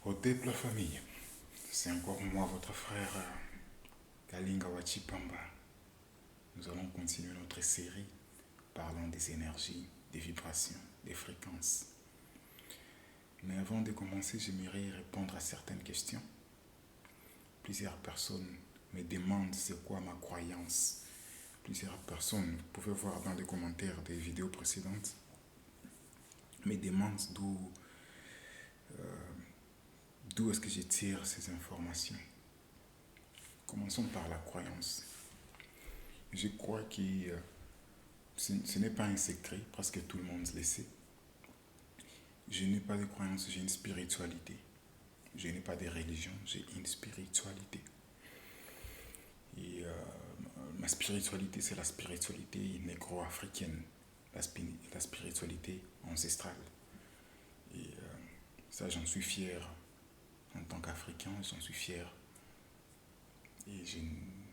Au début, la famille, c'est encore moi, votre frère Kalinga Wachipamba. Nous allons continuer notre série parlant des énergies, des vibrations, des fréquences. Mais avant de commencer, j'aimerais répondre à certaines questions. Plusieurs personnes me demandent c'est quoi ma croyance. Plusieurs personnes, vous pouvez voir dans les commentaires des vidéos précédentes, me demandent d'où est-ce que je tire ces informations. Commençons par la croyance. Je crois que ce n'est pas un secret, parce que tout le monde le sait. Je n'ai pas de croyance, j'ai une spiritualité. Je n'ai pas de religion, j'ai une spiritualité. Et ma spiritualité, c'est la spiritualité négro-africaine, la spiritualité ancestrale. Et ça, j'en suis fier en tant qu'Africain, j'en suis fier. Et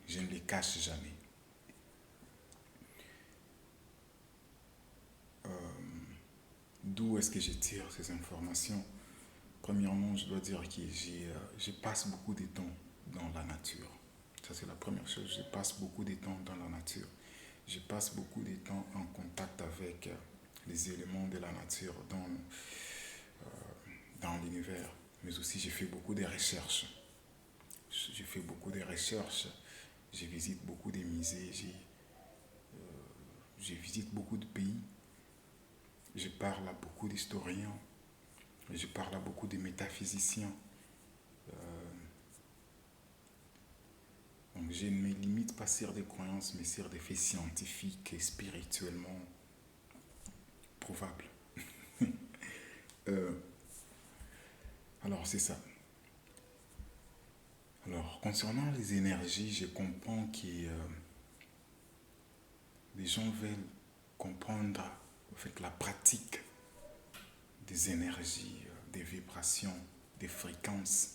je ne les cache jamais. Euh, D'où est-ce que je tire ces informations? Premièrement, je dois dire que je passe beaucoup de temps dans la nature. Ça, c'est la première chose. Je passe beaucoup de temps dans la nature. Je passe beaucoup de temps en contact avec les éléments de la nature dans l'univers. Mais aussi, j'ai fait beaucoup de recherches. Je fais beaucoup de recherches. Je visite beaucoup de musées. Je visite beaucoup de pays. Je parle à beaucoup d'historiens. Je parle à beaucoup de métaphysiciens. Donc je ne me limite pas sur des croyances, mais sur des faits scientifiques et spirituellement prouvables. Euh, alors c'est ça. Alors concernant les énergies, je comprends que les gens veulent comprendre en fait, la pratique des énergies, des vibrations, des fréquences.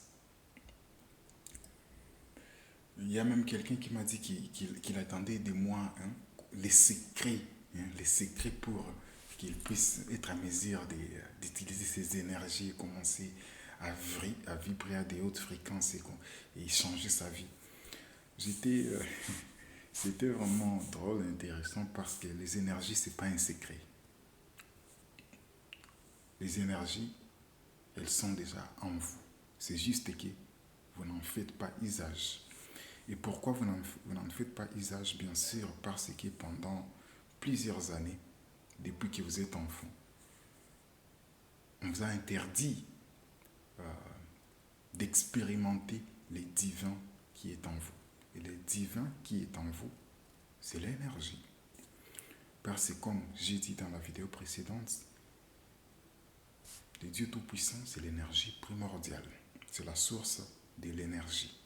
Il y a même quelqu'un qui m'a dit qu'il attendait de moi les secrets pour qu'il puisse être à mesure d'utiliser ces énergies et commencer à vibrer à des hautes fréquences et changer sa vie. J'étais, C'était vraiment drôle et intéressant parce que les énergies, c'est pas un secret. Les énergies, elles sont déjà en vous. C'est juste que vous n'en faites pas usage. Et pourquoi vous n'en faites pas usage? Bien sûr, parce que pendant plusieurs années, depuis que vous êtes enfant, on vous a interdit euh, d'expérimenter les divins qui est en vous. Et le divin qui est en vous, c'est l'énergie. Parce que comme j'ai dit dans la vidéo précédente, le Dieu Tout-Puissant, c'est l'énergie primordiale. C'est la source de l'énergie.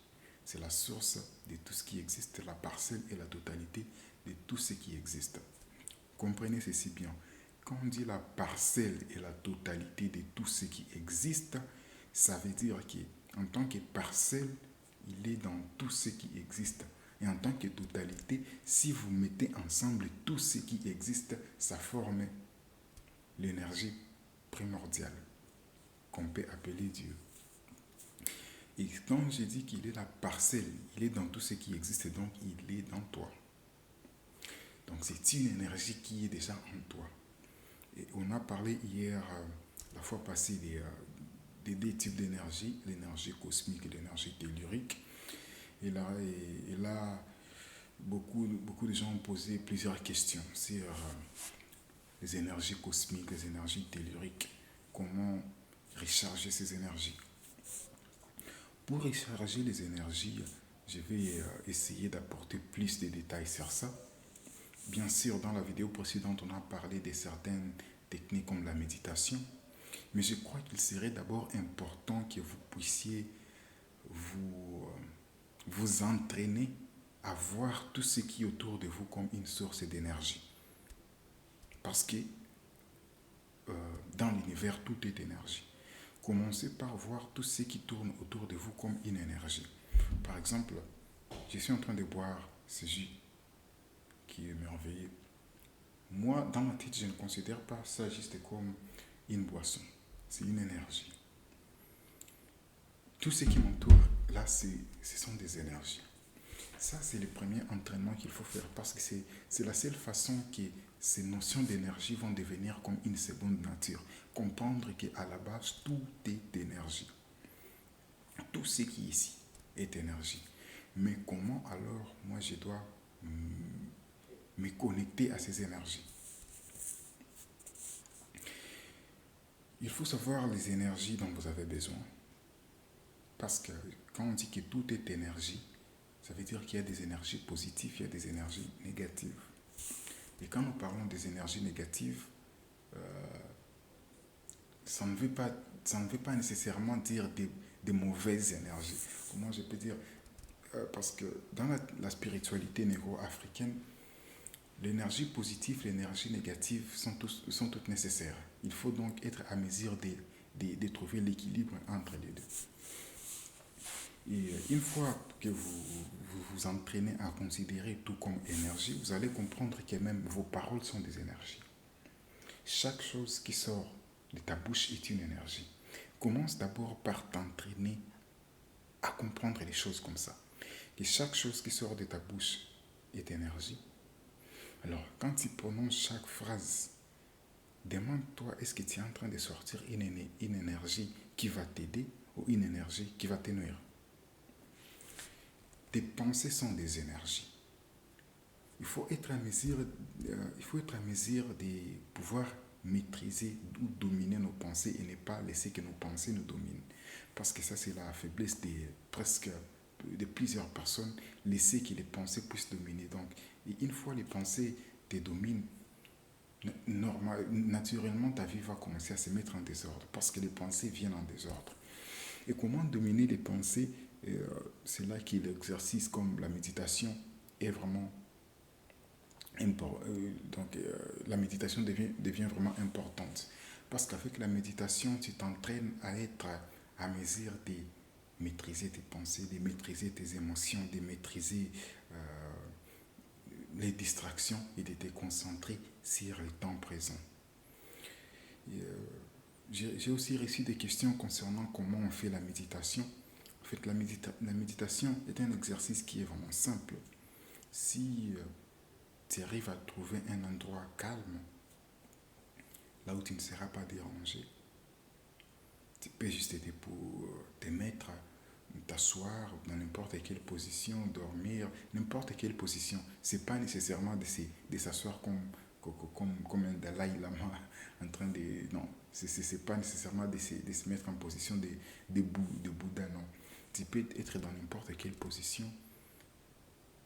C'est la source de tout ce qui existe, la parcelle et la totalité de tout ce qui existe. Comprenez ceci bien. Quand on dit la parcelle et la totalité de tout ce qui existe, ça veut dire qu'en tant que parcelle, il est dans tout ce qui existe. Et en tant que totalité, si vous mettez ensemble tout ce qui existe, ça forme l'énergie primordiale qu'on peut appeler Dieu. Et quand j'ai dit qu'il est la parcelle, il est dans tout ce qui existe, donc il est dans toi. Donc c'est une énergie qui est déjà en toi. Et on a parlé hier, la fois passée, des deux types d'énergie, l'énergie cosmique et l'énergie tellurique. Et là beaucoup de gens ont posé plusieurs questions sur les énergies cosmiques, les énergies telluriques. Comment recharger ces énergies? Pour recharger les énergies, je vais essayer d'apporter plus de détails sur ça. Bien sûr, dans la vidéo précédente, on a parlé de certaines techniques comme la méditation, mais je crois qu'il serait d'abord important que vous puissiez vous, vous entraîner à voir tout ce qui est autour de vous comme une source d'énergie. Parce que dans l'univers, tout est énergie. Commencez par voir tout ce qui tourne autour de vous comme une énergie. Par exemple, je suis en train de boire ce jus qui est merveilleux. Moi, dans ma tête, je ne considère pas ça juste comme une boisson. C'est une énergie. tout ce qui m'entoure, là, ce sont des énergies. Ça, c'est le premier entraînement qu'il faut faire parce que c'est la seule façon que ces notions d'énergie vont devenir comme une seconde nature. Comprendre qu'à la base, tout est énergie. Tout ce qui est ici est énergie. Mais comment alors moi je dois me connecter à ces énergies? Il faut savoir les énergies dont vous avez besoin. Parce que quand on dit que tout est énergie, ça veut dire qu'il y a des énergies positives, il y a des énergies négatives. Et quand nous parlons des énergies négatives, ça ne veut pas, ça ne veut pas nécessairement dire des mauvaises énergies. Comment je peux dire? Parce que dans la spiritualité négro-africaine, l'énergie positive et l'énergie négative sont toutes nécessaires. Il faut donc être à mesure de trouver l'équilibre entre les deux. Et une fois que vous entraînez à considérer tout comme énergie, vous allez comprendre que même vos paroles sont des énergies. Chaque chose qui sort de ta bouche est une énergie. Commence d'abord par t'entraîner à comprendre les choses comme ça. Que chaque chose qui sort de ta bouche est énergie. Alors, quand tu prononces chaque phrase, demande-toi, est-ce que tu es en train de sortir une énergie qui va t'aider ou une énergie qui va te nuire? Tes pensées sont des énergies. Il faut être à mesure de pouvoir maîtriser ou dominer nos pensées et ne pas laisser que nos pensées nous dominent. Parce que ça, c'est la faiblesse de plusieurs personnes, laisser que les pensées puissent dominer. Donc, et une fois les pensées te dominent, naturellement, ta vie va commencer à se mettre en désordre parce que les pensées viennent en désordre. Et comment dominer les pensées? C'est là que l'exercice comme la méditation est vraiment la méditation devient vraiment importante. Parce qu'avec la méditation, tu t'entraînes à être à mesure de maîtriser tes pensées, de maîtriser tes émotions, de maîtriser les distractions et de te concentrer sur le temps présent. Et, j'ai aussi reçu des questions concernant comment on fait la méditation. En fait, la méditation est un exercice qui est vraiment simple. Si tu arrives à trouver un endroit calme, là où tu ne seras pas dérangé, tu peux juste te mettre, t'asseoir dans n'importe quelle position, dormir, n'importe quelle position. C'est pas nécessairement de s'asseoir comme un Dalai Lama en train de... Non, c'est pas nécessairement de se mettre en position de Bouddha, non. Tu peux être dans n'importe quelle position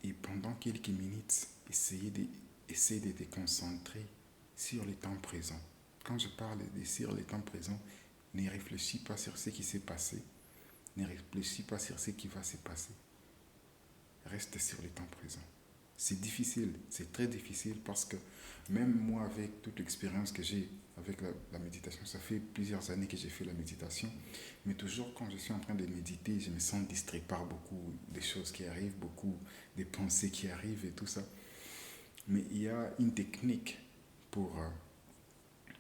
et pendant quelques minutes, essayer de te concentrer sur le temps présent. Quand je parle de sur le temps présent, ne réfléchis pas sur ce qui s'est passé, ne réfléchis pas sur ce qui va se passer. Reste sur le temps présent. C'est difficile, c'est très difficile parce que même moi, avec toute l'expérience que j'ai avec la méditation, ça fait plusieurs années que j'ai fait la méditation, mais toujours quand je suis en train de méditer, je me sens distrait par beaucoup de choses qui arrivent, beaucoup de pensées qui arrivent et tout ça. Mais il y a une technique pour,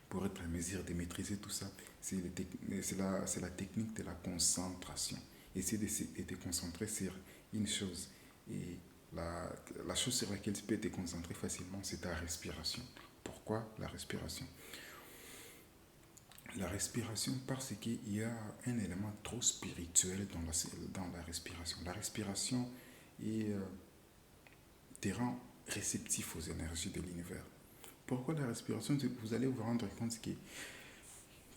pour être à mesure de maîtriser tout ça. C'est la technique de la concentration. Essayer de te concentrer sur une chose. Et la chose sur laquelle tu peux te concentrer facilement, c'est ta respiration. Pourquoi la respiration? La respiration parce qu'il y a un élément trop spirituel dans la respiration. La respiration te rend réceptif aux énergies de l'univers. Pourquoi la respiration? Vous allez vous rendre compte que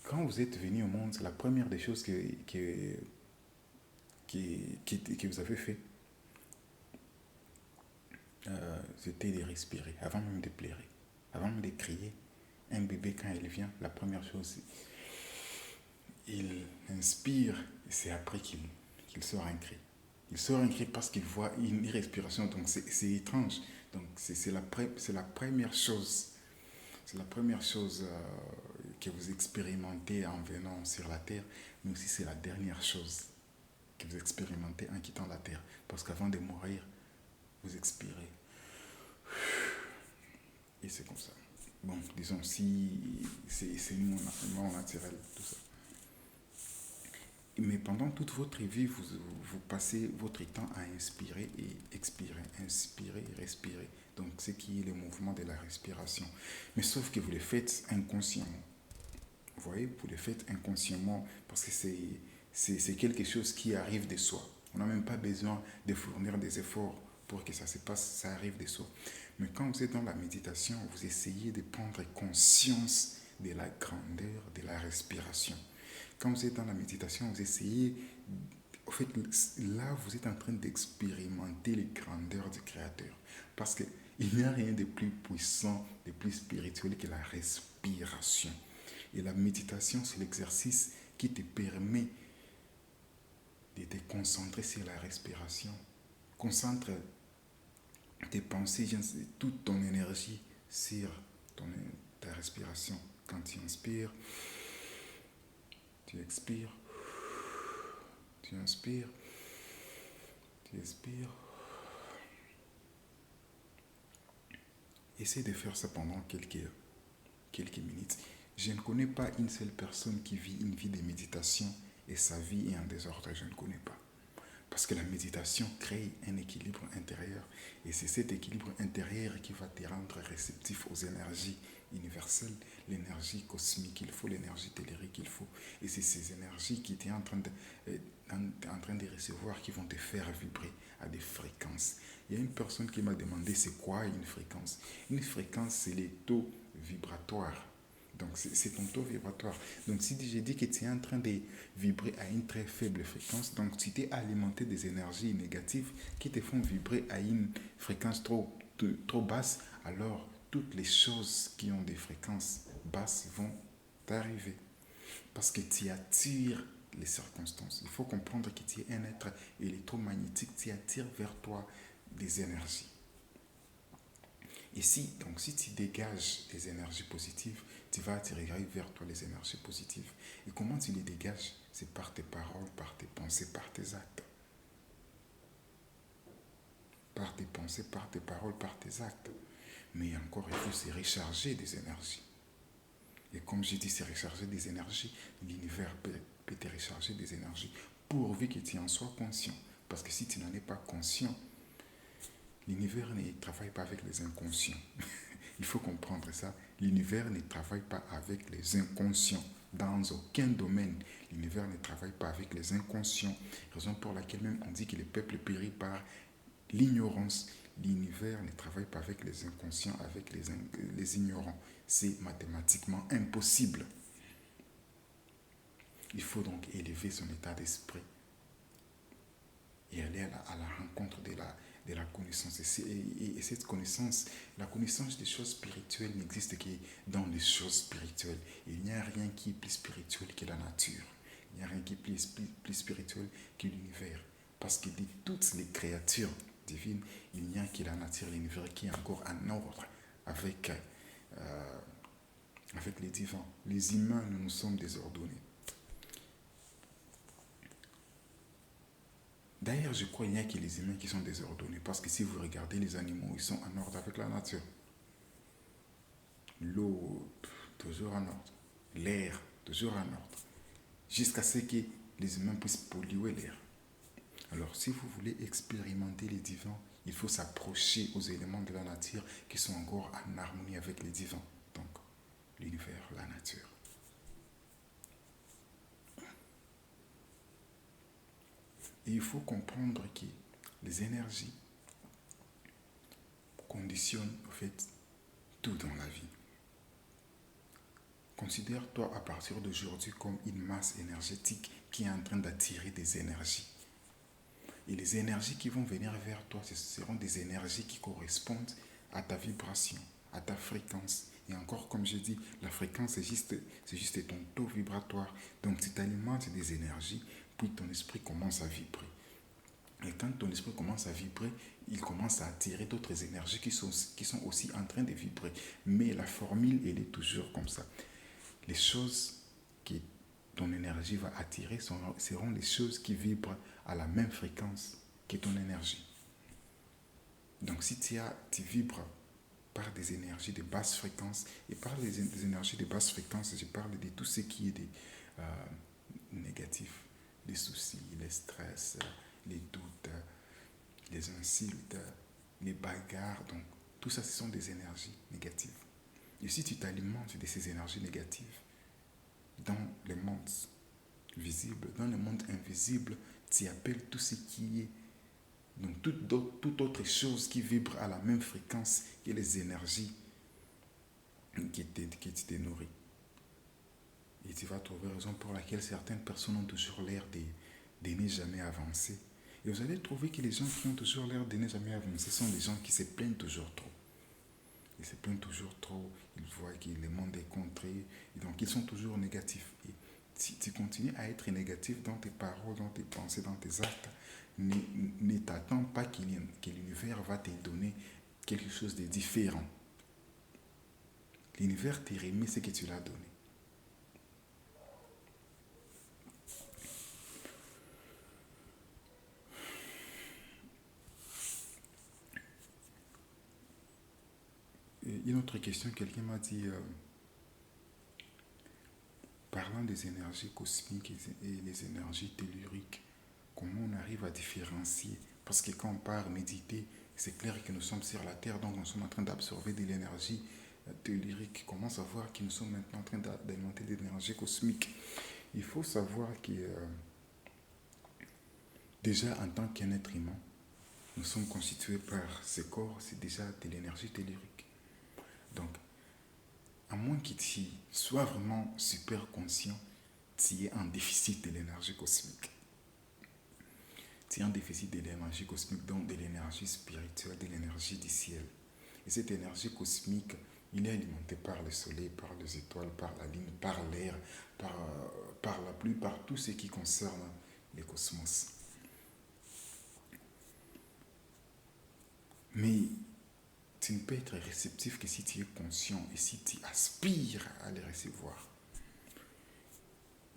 quand vous êtes venu au monde, c'est la première des choses que vous avez fait, c'était de respirer, avant même de pleurer, avant même de crier. Un bébé, quand il vient, la première chose, il inspire, et c'est après qu'il sort un cri. Il sort un cri parce qu'il voit une respiration, donc c'est étrange. Donc c'est la première chose. C'est la première chose que vous expérimentez en venant sur la terre, mais aussi c'est la dernière chose que vous expérimentez en quittant la terre. Parce qu'avant de mourir, vous expirez. Et c'est comme ça. Bon, disons, si c'est une mort naturelle, tout ça. Mais pendant toute votre vie, vous passez votre temps à inspirer et expirer, inspirer et respirer. Donc, ce qui est le mouvement de la respiration. Mais sauf que vous le faites inconsciemment. Vous voyez, vous le faites inconsciemment parce que c'est quelque chose qui arrive de soi. On n'a même pas besoin de fournir des efforts pour que ça se passe, ça arrive de soi. Mais quand vous êtes dans la méditation, vous essayez de prendre conscience de la grandeur de la respiration. Quand vous êtes dans la méditation, vous essayez, en fait, là, vous êtes en train d'expérimenter les grandeurs du Créateur. Parce qu'il n'y a rien de plus puissant, de plus spirituel que la respiration. Et la méditation, c'est l'exercice qui te permet de te concentrer sur la respiration. Concentre tes pensées, toute ton énergie sur ta respiration. Quand tu inspires, tu expires, tu inspires, tu expires. Essaie de faire ça pendant quelques minutes. Je ne connais pas une seule personne qui vit une vie de méditation et sa vie est en désordre. Je ne connais pas. Parce que la méditation crée un équilibre intérieur. Et c'est cet équilibre intérieur qui va te rendre réceptif aux énergies universelles, l'énergie cosmique qu'il faut, l'énergie tellurique qu'il faut. Et c'est ces énergies qui tu es en train de recevoir qui vont te faire vibrer à des fréquences. Il y a une personne qui m'a demandé c'est quoi une fréquence. Une fréquence, c'est les taux vibratoires. Donc, c'est ton taux vibratoire. Donc, si j'ai dit que tu es en train de vibrer à une très faible fréquence, donc tu t'es alimenté des énergies négatives qui te font vibrer à une fréquence trop basse, alors toutes les choses qui ont des fréquences basses vont t'arriver. Parce que tu attires les circonstances. Il faut comprendre que tu es un être électromagnétique, tu attires vers toi des énergies. Et si tu dégages des énergies positives, tu vas attirer vers toi les énergies positives. Et comment tu les dégages? C'est par tes paroles, par tes pensées, par tes actes. Par tes pensées, par tes paroles, par tes actes. Mais encore, il faut se recharger des énergies. Et comme j'ai dit, se recharger des énergies, l'univers peut te recharger des énergies pourvu que tu en sois conscient. Parce que si tu n'en es pas conscient, l'univers ne travaille pas avec les inconscients. Il faut comprendre ça. L'univers ne travaille pas avec les inconscients. Dans aucun domaine, l'univers ne travaille pas avec les inconscients. Raison pour laquelle même on dit que le peuple périt par l'ignorance. L'univers ne travaille pas avec les inconscients, avec les ignorants. C'est mathématiquement impossible. Il faut donc élever son état d'esprit et aller à la rencontre de la connaissance. Et cette connaissance, la connaissance des choses spirituelles n'existe que dans les choses spirituelles. Il n'y a rien qui est plus spirituel que la nature. Il n'y a rien qui est plus spirituel que l'univers. Parce que de toutes les créatures divines, il n'y a que la nature, l'univers qui est encore en ordre avec, avec les divins. Les humains, nous sommes désordonnés. D'ailleurs, je crois qu'il n'y a que les humains qui sont désordonnés. Parce que si vous regardez les animaux, ils sont en ordre avec la nature. L'eau, toujours en ordre. L'air, toujours en ordre. Jusqu'à ce que les humains puissent polluer l'air. Alors, si vous voulez expérimenter les divins, il faut s'approcher aux éléments de la nature qui sont encore en harmonie avec les divins. Donc, l'univers, la nature. Et il faut comprendre que les énergies conditionnent en fait tout dans la vie. Considère-toi à partir d'aujourd'hui comme une masse énergétique qui est en train d'attirer des énergies. Et les énergies qui vont venir vers toi, ce seront des énergies qui correspondent à ta vibration, à ta fréquence. Et encore, comme je dis, la fréquence, c'est juste ton taux vibratoire. Donc, tu t'alimentes des énergies, puis ton esprit commence à vibrer. Et quand ton esprit commence à vibrer, il commence à attirer d'autres énergies qui sont aussi en train de vibrer. Mais la formule, elle est toujours comme ça. Les choses que ton énergie va attirer seront les choses qui vibrent à la même fréquence que ton énergie. Donc si tu vibres par des énergies de basse fréquence, et par les énergies de basse fréquence, je parle de tout ce qui est des négatifs, les soucis, les stress, les doutes, les insultes, les bagarres. Donc, tout ça, ce sont des énergies négatives. Et si tu t'alimentes de ces énergies négatives dans le monde visible, dans le monde invisible, tu appelles tout ce qui est, donc toute autre chose qui vibre à la même fréquence que les énergies qui te nourrissent. Et tu vas trouver raison pour laquelle certaines personnes ont toujours l'air de ne jamais avancer. Et vous allez trouver que les gens qui ont toujours l'air de ne jamais avancer sont les gens qui se plaignent toujours trop. Ils se plaignent toujours trop, ils voient que le monde est contré, et donc ils sont toujours négatifs. Et si tu continues à être négatif dans tes paroles, dans tes pensées, dans tes actes, ne t'attends pas que l'univers va te donner quelque chose de différent. L'univers te remet ce que tu l'as donné. Et une autre question, quelqu'un m'a dit, parlant des énergies cosmiques et les énergies telluriques, comment on arrive à différencier? Parce que quand on part méditer, c'est clair que nous sommes sur la Terre, donc nous sommes en train d'absorber de l'énergie tellurique. Comment savoir que nous sommes maintenant en train d'alimenter de l'énergie cosmique? Il faut savoir que déjà en tant qu'un être humain, nous sommes constitués par ce corps, c'est déjà de l'énergie tellurique. Donc, à moins que tu sois vraiment super conscient, tu es en déficit de l'énergie cosmique. Tu es en déficit de l'énergie cosmique, donc de l'énergie spirituelle, de l'énergie du ciel. Et cette énergie cosmique, il est alimenté par le soleil, par les étoiles, par la lune, par l'air, par la pluie, par tout ce qui concerne le cosmos. Mais tu ne peux être réceptif que si tu es conscient et si tu aspires à les recevoir.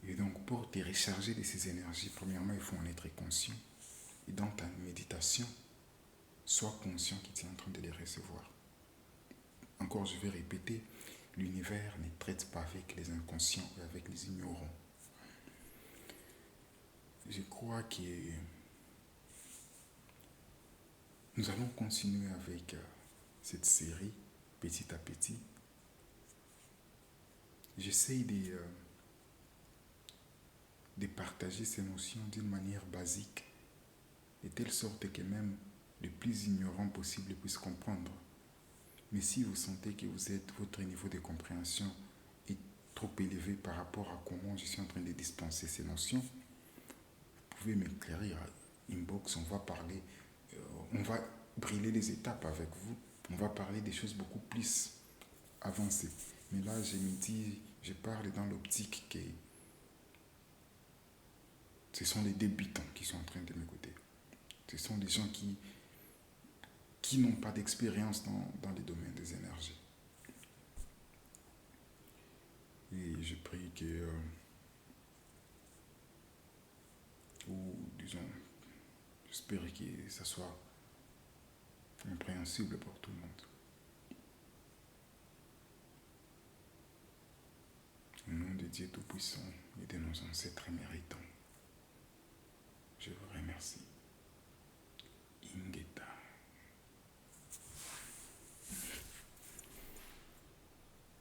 Et donc, pour te recharger de ces énergies, premièrement, il faut en être conscient. Et dans ta méditation, sois conscient que tu es en train de les recevoir. Encore, je vais répéter, l'univers ne traite pas avec les inconscients et avec les ignorants. Je crois que nous allons continuer avec cette série petit à petit. J'essaye de partager ces notions d'une manière basique, de telle sorte que même le plus ignorant possible puisse comprendre. Mais si vous sentez que votre niveau de compréhension est trop élevé par rapport à comment je suis en train de dispenser ces notions, vous pouvez m'éclairer à inbox, on va parler, on va brûler les étapes avec vous, on va parler des choses beaucoup plus avancées. Mais là, je parle dans l'optique que ce sont les débutants qui sont en train de m'écouter. Ce sont des gens qui n'ont pas d'expérience dans les domaines des énergies. Et je prie que, ou disons, j'espère que ça soit compréhensible pour tout le monde. Au nom de Dieu Tout-Puissant et de nos ancêtres méritants, je vous remercie. Ingeta.